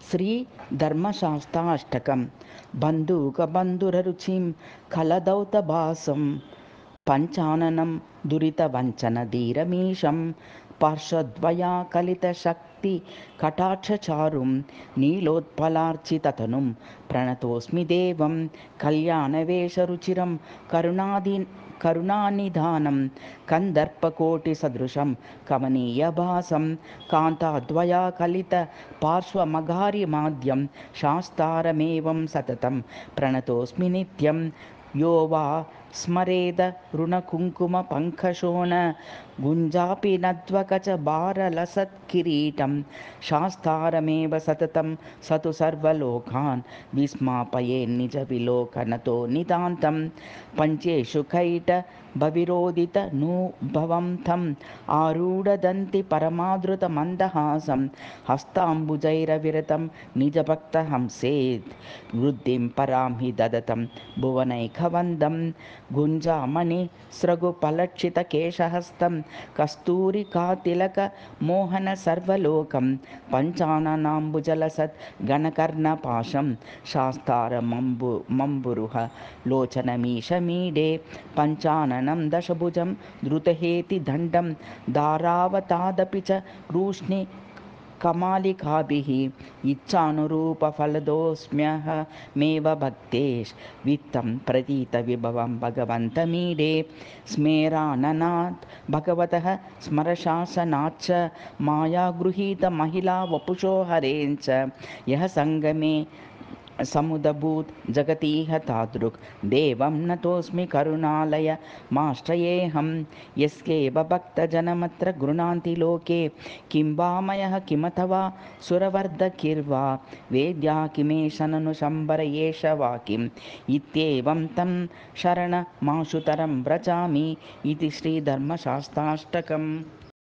श्रीधर्मशास्त्राष्टकं बन्धूकबन्धुररुचिं कलदौतभासं पञ्चाननं दुरितवञ्चनधीरमीशं पार्श्वद्वयाकलितशक्तिकटाक्षचारुं नीलोत्पलार्चिततनुं प्रणतोऽस्मि देवं कल्याणवेषरुचिरं करुणानिधानं कन्दर्पकोटिसदृशं कमनीयभासं कान्ताद्वयाकलितपार्श्वमघारिमाद्यं शास्तारमेवं सततं प्रणतोऽस्मि नित्यं यो वा स्मरेद ऋणकुङ्कुमपङ्कशोण गुञ्जापि नध्वकचभारलसत्किरीटं शास्तारमेव सततं स तु सर्वलोकान् विस्मापयेन्निजविलोकनतो नितान्तं पञ्चेषु कैटभविरोदितनुभवं तम् आरूढदन्ति परमादृतमन्दहासं हस्ताम्बुजैरविरतं निजभक्तहंसेत् वृद्धिं परां हि ददतं भुवनैकवन्दं गुञ्जामणिस्रगुपलक्षितकेशहस्तं कस्तूरिकातिलकमोहनसर्वलोकं पञ्चाननाम्बुजलसत् गणकर्णपाशं शास्तारमम्बुरुह लोचनमीशमीडे पञ्चाननं दशभुजं द्रुतहेतिदण्डं धारावतादपि च रूष्णि कमालिकाभिः इच्छानुरूपफलदोऽस्म्यहमेव भक्तेश वित्तं प्रतीतविभवं भगवन्तमीडे स्मेराननात् भगवतः स्मरशासनाच्च मायागृहीतमहिला वपुषो हरेञ्च यः सङ्गमे समुदभूत जगतीह तादृक् देवं नतोऽस्मि करुणालयमाश्रयेऽहं यस्यैव भक्तजनमत्र गृह्णान्ति लोके किं वामयः किमथवा सुरवर्धकिर्वा वेद्या किमेष ननु शम्बर एष वा किम् इत्येवं तं शरणमाशुतरं व्रजामि इति श्रीधर्मशास्त्राष्टकम्।